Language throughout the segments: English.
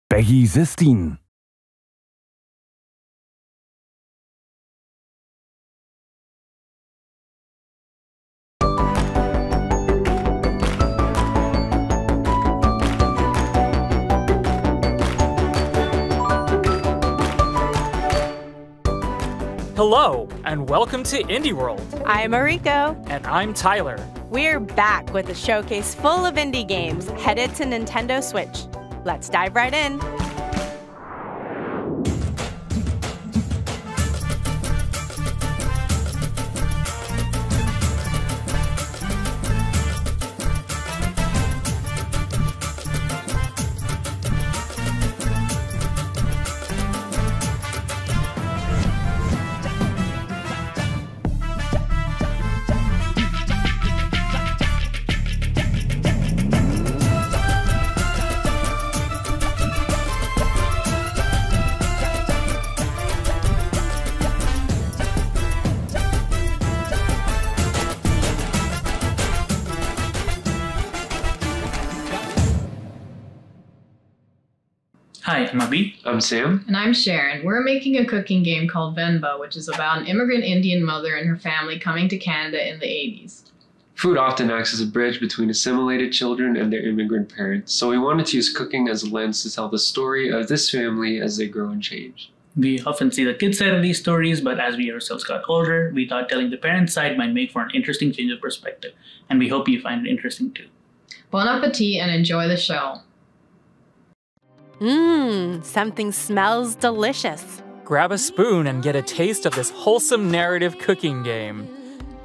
Peggy 16. Hello, and welcome to Indie World. I'm Mariko. And I'm Tyler. We're back with a showcase full of indie games headed to Nintendo Switch. Let's dive right in. Hi, I'm Abhi. I'm Sam. And I'm Sharon. We're making a cooking game called Venba, which is about an immigrant Indian mother and her family coming to Canada in the 80s. Food often acts as a bridge between assimilated children and their immigrant parents, so we wanted to use cooking as a lens to tell the story of this family as they grow and change. We often see the kids' side of these stories, but as we ourselves got older, we thought telling the parents' side might make for an interesting change of perspective, and we hope you find it interesting too. Bon appetit and enjoy the show. Something smells delicious. Grab a spoon and get a taste of this wholesome narrative cooking game.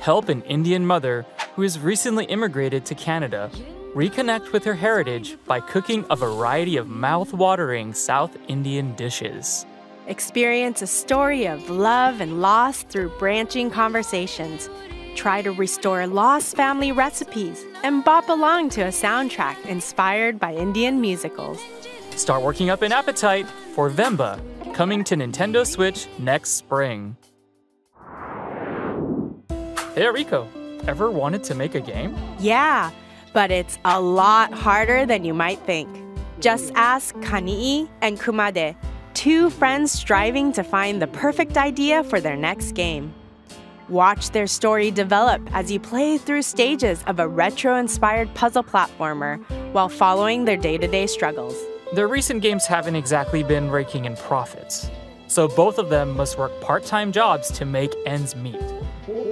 Help an Indian mother who has recently immigrated to Canada reconnect with her heritage by cooking a variety of mouth-watering South Indian dishes. Experience a story of love and loss through branching conversations. Try to restore lost family recipes and bop along to a soundtrack inspired by Indian musicals. Start working up an appetite for Venba, coming to Nintendo Switch next spring. Hey Rico, ever wanted to make a game? Yeah, but it's a lot harder than you might think. Just ask Kani'i and Kumade, two friends striving to find the perfect idea for their next game. Watch their story develop as you play through stages of a retro-inspired puzzle platformer while following their day-to-day struggles. Their recent games haven't exactly been raking in profits, so both of them must work part-time jobs to make ends meet.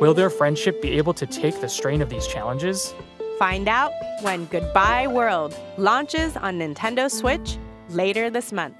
Will their friendship be able to take the strain of these challenges? Find out when Goodbye World launches on Nintendo Switch later this month.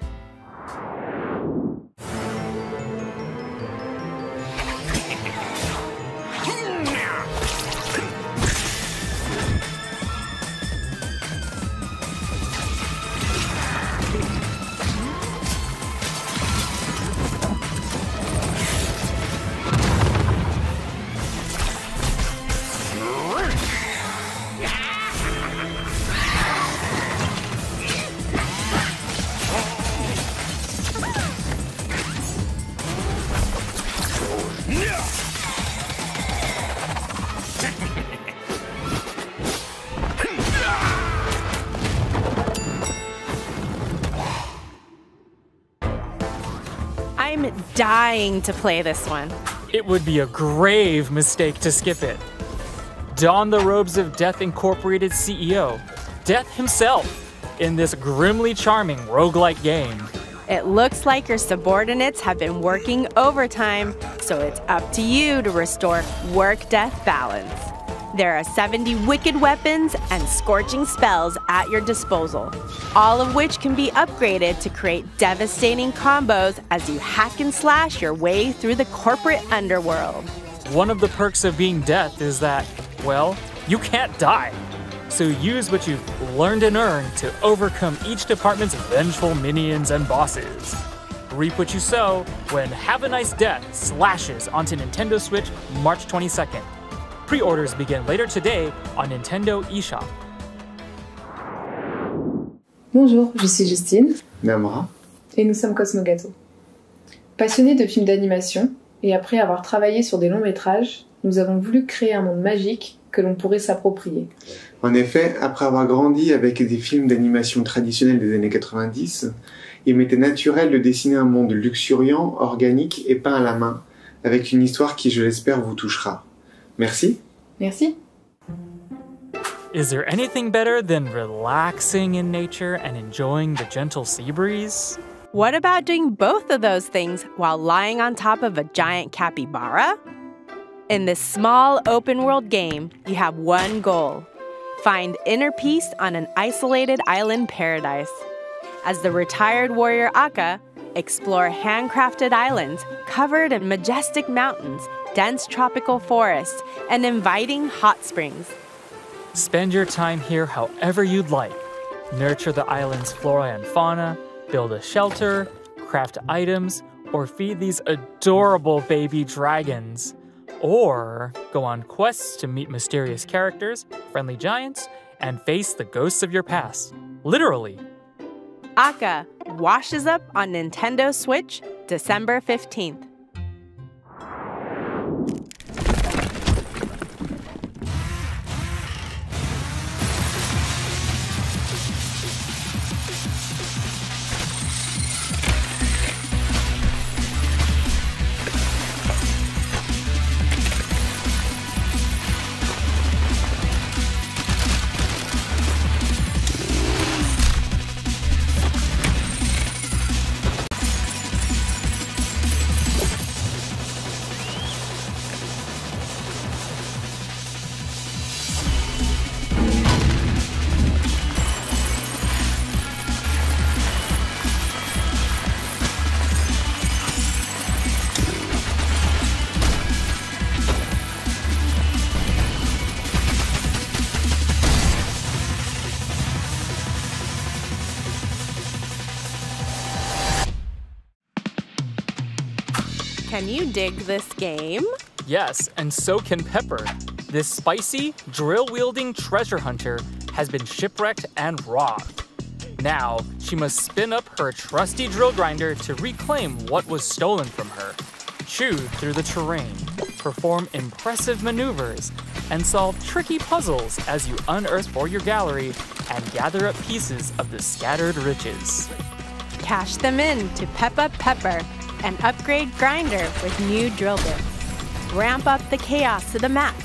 I'm dying to play this one. It would be a grave mistake to skip it. Don the robes of Death Incorporated CEO, Death himself, in this grimly charming roguelike game. It looks like your subordinates have been working overtime, so it's up to you to restore work-death balance. There are 70 wicked weapons and scorching spells at your disposal, all of which can be upgraded to create devastating combos as you hack and slash your way through the corporate underworld. One of the perks of being Death is that, well, you can't die. So use what you've learned and earned to overcome each department's vengeful minions and bosses. Reap what you sow when Have a Nice Death slashes onto Nintendo Switch March 22nd. Pre-orders begin later today on Nintendo eShop. Bonjour, je suis Justine. Namra. Et nous sommes Cosmo Gâteau. Passionnés de films d'animation, et après avoir travaillé sur des longs métrages, nous avons voulu créer un monde magique que l'on pourrait s'approprier. En effet, après avoir grandi avec des films d'animation traditionnels des années 90, il m'était naturel de dessiner un monde luxuriant, organique et peint à la main, avec une histoire qui, je l'espère, vous touchera. Merci. Merci. Is there anything better than relaxing in nature and enjoying the gentle sea breeze? What about doing both of those things while lying on top of a giant capybara? In this small open-world game, you have one goal. Find inner peace on an isolated island paradise. As the retired warrior Akka, explore handcrafted islands covered in majestic mountains, dense tropical forests, and inviting hot springs. Spend your time here however you'd like. Nurture the island's flora and fauna, build a shelter, craft items, or feed these adorable baby dragons. Or go on quests to meet mysterious characters, friendly giants, and face the ghosts of your past. Literally. Akka washes up on Nintendo Switch December 15th. Can you dig this game? Yes, and so can Pepper. This spicy, drill-wielding treasure hunter has been shipwrecked and robbed. Now, she must spin up her trusty drill grinder to reclaim what was stolen from her, chew through the terrain, perform impressive maneuvers, and solve tricky puzzles as you unearth for your gallery and gather up pieces of the scattered riches. Cash them in to Pep Up Pepper and upgrade Grinder with new drill bits. Ramp up the chaos to the max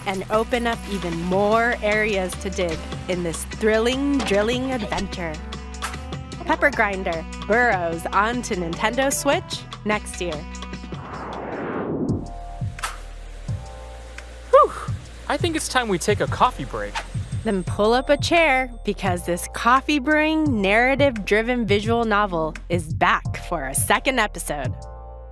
and open up even more areas to dig in this thrilling drilling adventure. Pepper Grinder burrows onto Nintendo Switch next year. Whew! I think it's time we take a coffee break. Then pull up a chair because this coffee brewing, narrative-driven visual novel is back for a second episode.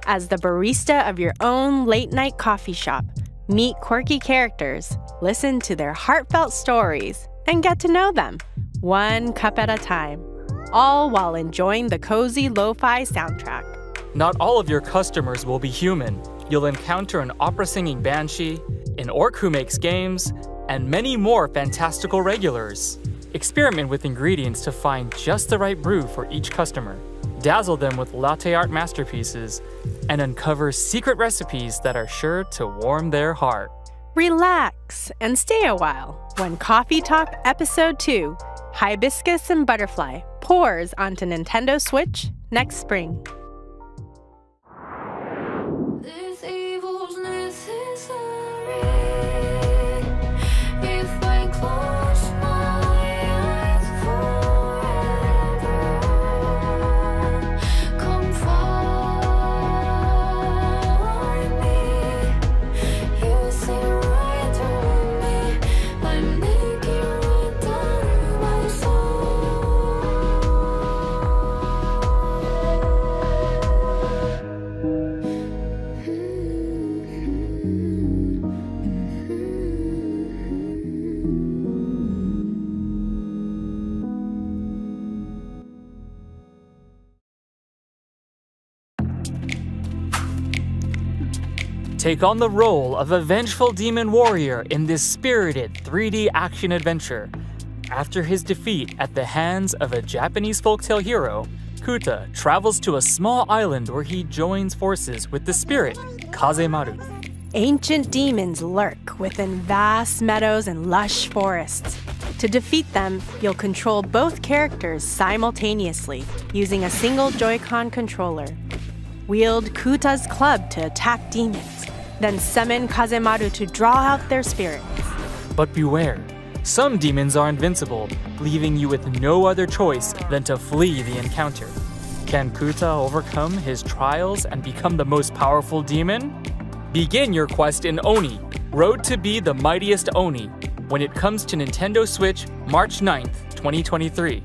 As the barista of your own late-night coffee shop, meet quirky characters, listen to their heartfelt stories, and get to know them, one cup at a time, all while enjoying the cozy lo-fi soundtrack. Not all of your customers will be human. You'll encounter an opera-singing banshee, an orc who makes games, and many more fantastical regulars. Experiment with ingredients to find just the right brew for each customer. Dazzle them with latte art masterpieces, and uncover secret recipes that are sure to warm their heart. Relax and stay a while when Coffee Talk Episode 2, Hibiscus and Butterfly, pours onto Nintendo Switch next spring. This evil's necessary. If I close my eyes forever, come find me. You see right through me. I'm naked right down to my soul. Take on the role of a vengeful demon warrior in this spirited 3D action adventure. After his defeat at the hands of a Japanese folktale hero, Kuta travels to a small island where he joins forces with the spirit, Kazemaru. Ancient demons lurk within vast meadows and lush forests. To defeat them, you'll control both characters simultaneously using a single Joy-Con controller. Wield Kuta's club to attack demons, then summon Kazemaru to draw out their spirits. But beware, some demons are invincible, leaving you with no other choice than to flee the encounter. Can Kuta overcome his trials and become the most powerful demon? Begin your quest in Oni, Road to be the Mightiest Oni, when it comes to Nintendo Switch, March 9th, 2023.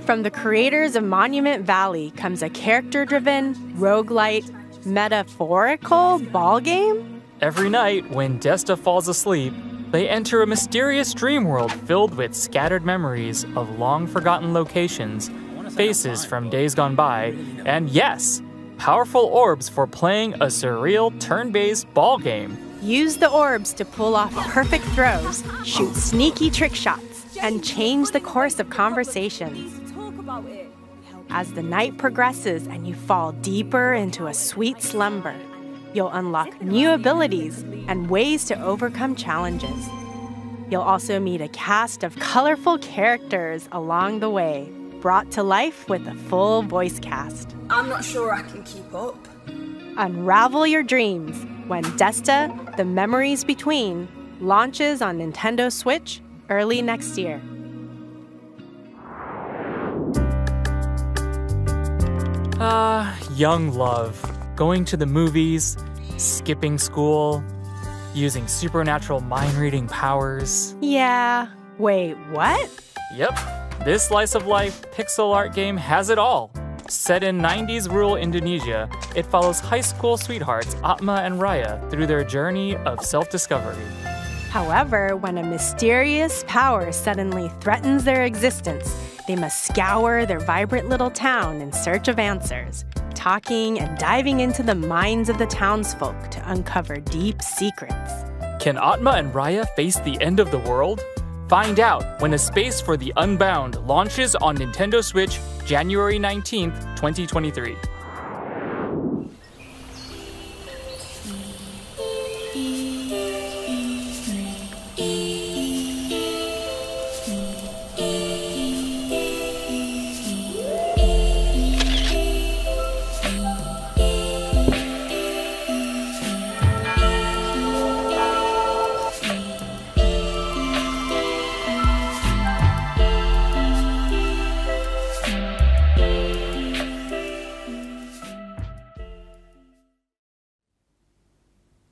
From the creators of Monument Valley comes a character-driven, roguelite, metaphorical ball game? Every night, when Desta falls asleep, they enter a mysterious dream world filled with scattered memories of long-forgotten locations, faces from days gone by, and yes, powerful orbs for playing a surreal turn-based ball game. Use the orbs to pull off perfect throws, shoot sneaky trick shots, and change the course of conversations. As the night progresses and you fall deeper into a sweet slumber, you'll unlock new abilities and ways to overcome challenges. You'll also meet a cast of colorful characters along the way, brought to life with a full voice cast. I'm not sure I can keep up. Unravel your dreams when Desta, The Memories Between, launches on Nintendo Switch early next year. Young love. Going to the movies, skipping school, using supernatural mind-reading powers. Yeah. Wait, what? Yep, this slice of life pixel art game has it all. Set in 90s rural Indonesia, it follows high school sweethearts Atma and Raya through their journey of self-discovery. However, when a mysterious power suddenly threatens their existence, they must scour their vibrant little town in search of answers, talking and diving into the minds of the townsfolk to uncover deep secrets. Can Atma and Raya face the end of the world? Find out when A Space for the Unbound launches on Nintendo Switch January 19th, 2023.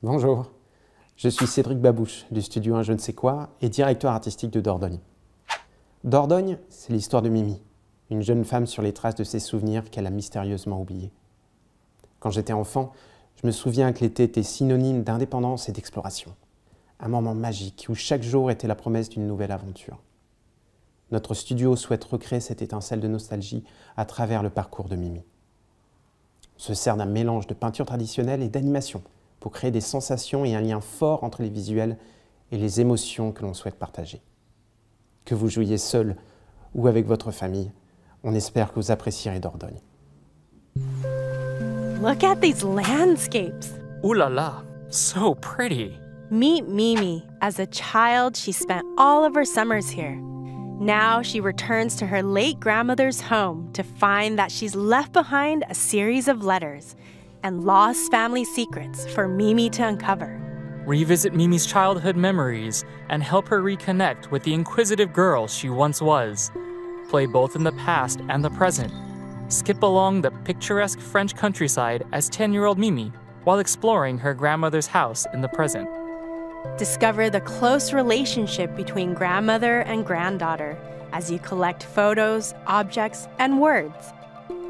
Bonjour, je suis Cédric Babouche du studio Un Je ne sais quoi et directeur artistique de Dordogne. Dordogne, c'est l'histoire de Mimi, une jeune femme sur les traces de ses souvenirs qu'elle a mystérieusement oubliés. Quand j'étais enfant, je me souviens que l'été était synonyme d'indépendance et d'exploration. Un moment magique où chaque jour était la promesse d'une nouvelle aventure. Notre studio souhaite recréer cette étincelle de nostalgie à travers le parcours de Mimi. On se sert d'un mélange de peinture traditionnelle et d'animation pour créer des sensations et un lien fort entre les visuels et les émotions que l'on souhaite partager. Que vous jouiez seul ou avec votre famille, on espère que vous apprécierez Dordogne. Look at these landscapes. Ooh la la, so pretty. Meet Mimi. As a child, she spent all of her summers here. Now she returns to her late grandmother's home to find that she's left behind a series of letters and lost family secrets for Mimi to uncover. Revisit Mimi's childhood memories and help her reconnect with the inquisitive girl she once was. Play both in the past and the present. skip along the picturesque French countryside as 10-year-old Mimi while exploring her grandmother's house in the present. Discover the close relationship between grandmother and granddaughter as you collect photos, objects, and words.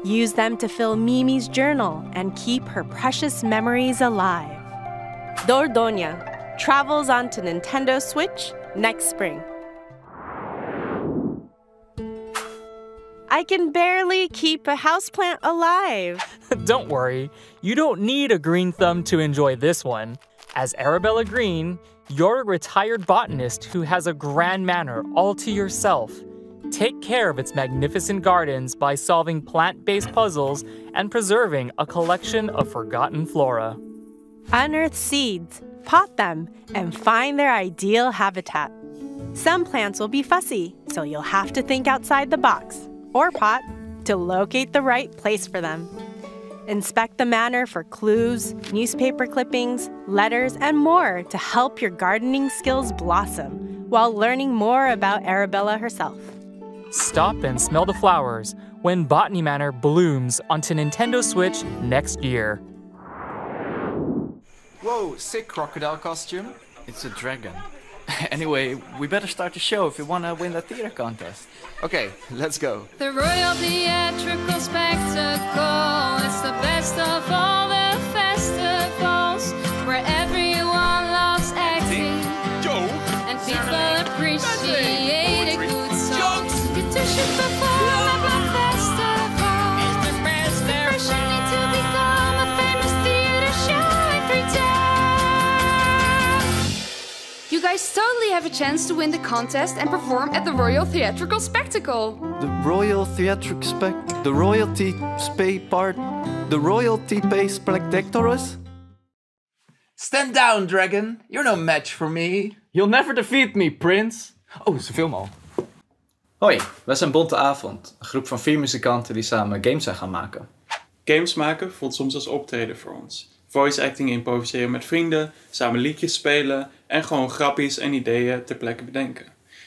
Use them to fill Mimi's journal and keep her precious memories alive. Dordogne travels onto Nintendo Switch next spring. I can barely keep a houseplant alive. Don't worry, you don't need a green thumb to enjoy this one. As Arabella Green, you're a retired botanist who has a grand manor all to yourself. Take care of its magnificent gardens by solving plant-based puzzles and preserving a collection of forgotten flora. Unearth seeds, pot them, and find their ideal habitat. Some plants will be fussy, so you'll have to think outside the box, or pot, to locate the right place for them. Inspect the manor for clues, newspaper clippings, letters, and more to help your gardening skills blossom while learning more about Arabella herself. Stop and smell the flowers when Botany Manor blooms onto Nintendo Switch next year. Whoa, sick crocodile costume. It's a dragon. Anyway, we better start the show if we want to win the theater contest. Okay, let's go. The Royal Theatrical Spectacle. It's the best of all the festivals where everyone loves acting and people appreciate a good song. You two should perform at my festival. It's the best there. First you need to become a famous theater show every day. You guys totally have a chance to win the contest and perform at the Royal Theatrical Spectacle. The Royal Theatric the Royalty the Royalty Pay Spectaculars? Stand down, dragon. You're no match for me. You'll never defeat me, Prince. Oh, ze filmen al. Hoi, wij zijn Bonte Avond. Een groep van 4 muzikanten die samen games zijn gaan maken. Games maken voelt soms als optreden voor ons. Voice acting improviseren met vrienden, samen liedjes spelen en gewoon grappies en ideeën ter plekke bedenken.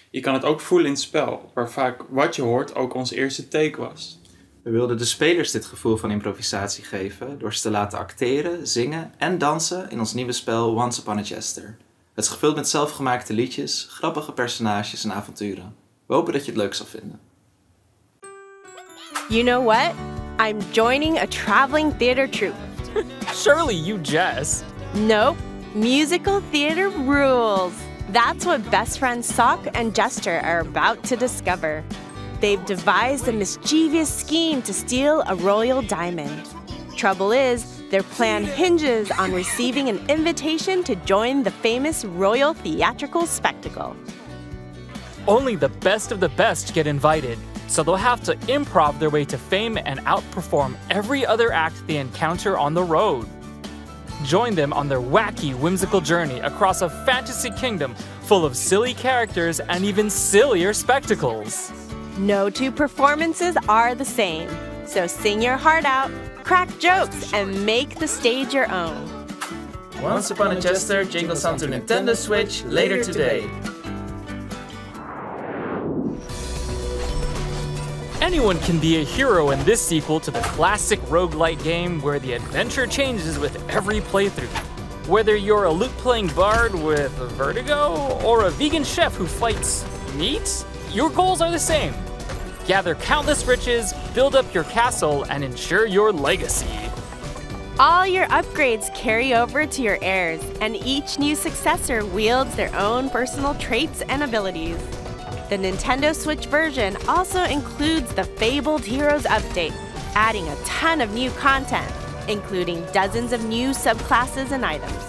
Je kan het ook voelen in het spel, waar vaak wat je hoort ook ons eerste take was. We wilden de spelers dit gevoel van improvisatie geven door ze te laten acteren, zingen en dansen in ons nieuwe spel Once Upon a Jester. Het is gevuld met zelfgemaakte liedjes, grappige personages en avonturen. We hopen dat je het leuk zal vinden. You know what? I'm joining a traveling theater troupe. Surely you jest. Nope. Musical theater rules. That's what best friends Sock and Jester are about to discover. They've devised a mischievous scheme to steal a royal diamond. Trouble is, their plan hinges on receiving an invitation to join the famous Royal Theatrical Spectacle. Only the best of the best get invited, so they'll have to improv their way to fame and outperform every other act they encounter on the road. Join them on their wacky, whimsical journey across a fantasy kingdom full of silly characters and even sillier spectacles. No two performances are the same, so sing your heart out, crack jokes, and make the stage your own. Once Upon a Jester jingles onto Nintendo Switch later today. Anyone can be a hero in this sequel to the classic roguelite game where the adventure changes with every playthrough. Whether you're a lute-playing bard with vertigo or a vegan chef who fights meat, your goals are the same. Gather countless riches, build up your castle, and ensure your legacy. All your upgrades carry over to your heirs, and each new successor wields their own personal traits and abilities. The Nintendo Switch version also includes the Fabled Heroes update, adding a ton of new content, including dozens of new subclasses and items.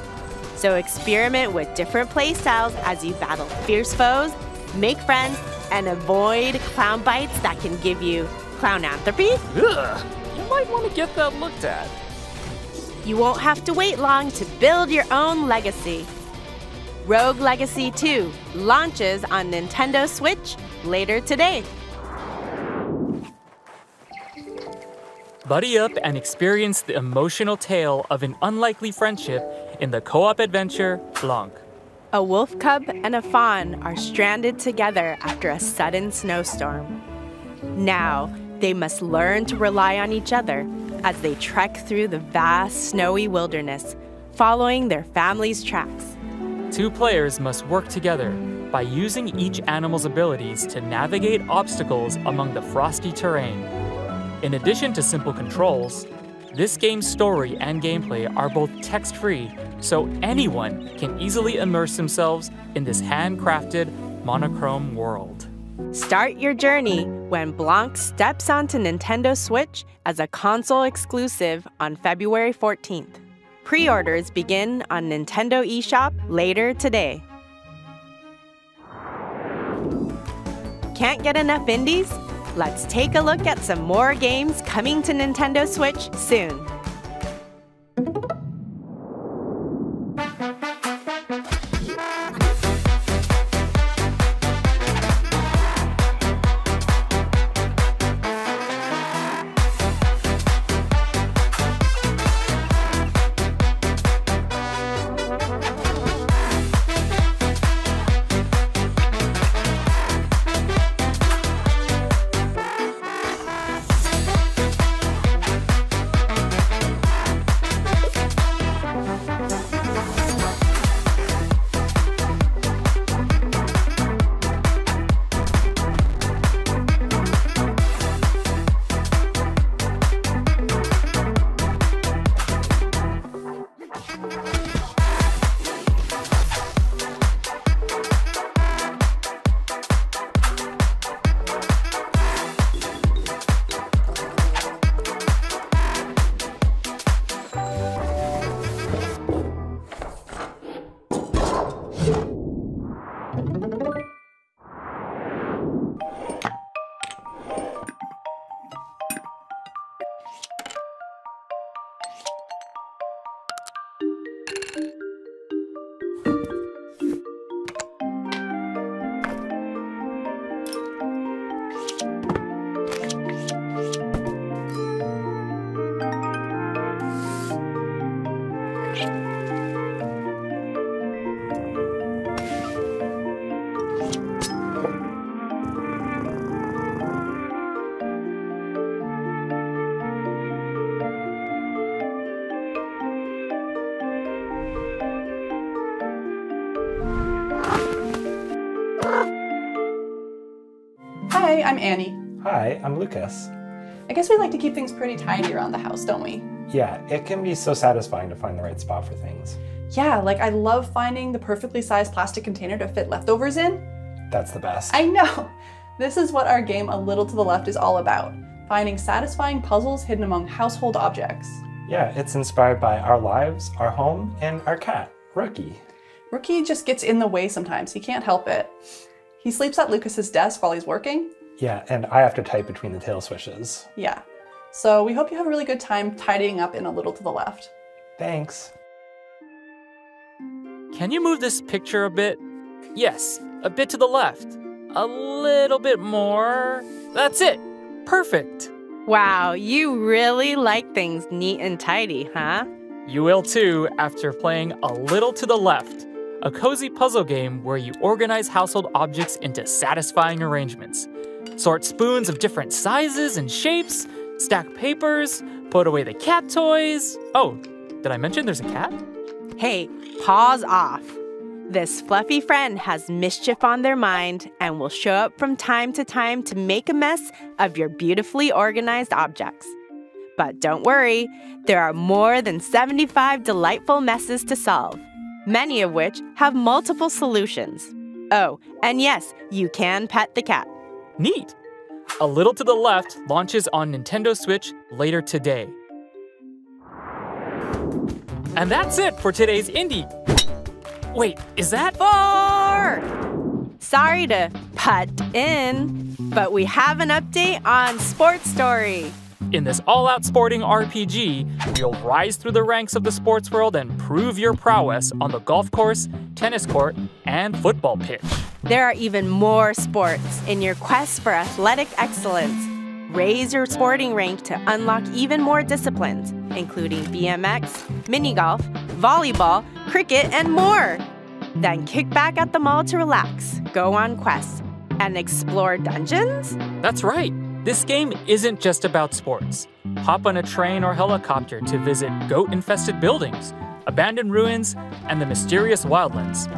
So experiment with different playstyles as you battle fierce foes, make friends, and avoid clown bites that can give you clownanthropy. Ugh, you might want to get that looked at. You won't have to wait long to build your own legacy. Rogue Legacy 2 launches on Nintendo Switch later today. Buddy up and experience the emotional tale of an unlikely friendship in the co-op adventure Blanc. A wolf cub and a fawn are stranded together after a sudden snowstorm. Now, they must learn to rely on each other as they trek through the vast snowy wilderness, following their family's tracks. 2 players must work together by using each animal's abilities to navigate obstacles among the frosty terrain. In addition to simple controls, this game's story and gameplay are both text-free, so anyone can easily immerse themselves in this handcrafted, monochrome world. Start your journey when Blanc steps onto Nintendo Switch as a console exclusive on February 14th. Pre-orders begin on Nintendo eShop later today. Can't get enough indies? Let's take a look at some more games coming to Nintendo Switch soon. Hi, I'm Annie. Hi, I'm Lucas. I guess we like to keep things pretty tidy around the house, don't we? Yeah, it can be so satisfying to find the right spot for things. Yeah, like I love finding the perfectly sized plastic container to fit leftovers in. That's the best. I know! This is what our game A Little to the Left is all about. Finding satisfying puzzles hidden among household objects. Yeah, it's inspired by our lives, our home, and our cat, Rookie. Rookie just gets in the way sometimes. He can't help it. He sleeps at Lucas's desk while he's working. Yeah, and I have to type between the tail switches. Yeah. So we hope you have a really good time tidying up in A Little to the Left. Thanks. Can you move this picture a bit? Yes, a bit to the left. A little bit more. That's it. Perfect. Wow, you really like things neat and tidy, huh? You will too after playing A Little to the Left, a cozy puzzle game where you organize household objects into satisfying arrangements. Sort spoons of different sizes and shapes, stack papers, put away the cat toys. Oh, did I mention there's a cat? Hey, pause off. This fluffy friend has mischief on their mind and will show up from time to make a mess of your beautifully organized objects. But don't worry, there are more than 75 delightful messes to solve, many of which have multiple solutions. Oh, and yes, you can pet the cat. Neat. A Little to the Left launches on Nintendo Switch later today. And that's it for today's Indie. Wait, is that? 4! Sorry to butt in, but we have an update on Sports Story. In this all-out sporting RPG, you'll rise through the ranks of the sports world and prove your prowess on the golf course, tennis court, and football pitch. There are even more sports in your quest for athletic excellence. Raise your sporting rank to unlock even more disciplines, including BMX, mini golf, volleyball, cricket, and more. Then kick back at the mall to relax, go on quests, and explore dungeons? That's right. This game isn't just about sports. Hop on a train or helicopter to visit goat-infested buildings, abandoned ruins, and the mysterious wildlands.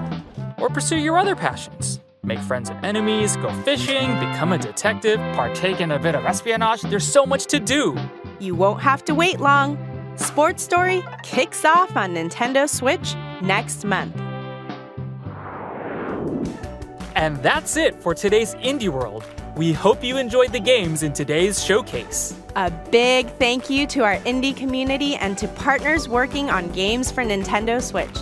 Or pursue your other passions. Make friends and enemies, go fishing, become a detective, partake in a bit of espionage. There's so much to do. You won't have to wait long. Sports Story kicks off on Nintendo Switch next month. And that's it for today's Indie World. We hope you enjoyed the games in today's showcase. A big thank you to our indie community and to partners working on games for Nintendo Switch.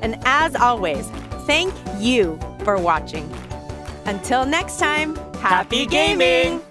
And as always, thank you for watching. Until next time, happy gaming!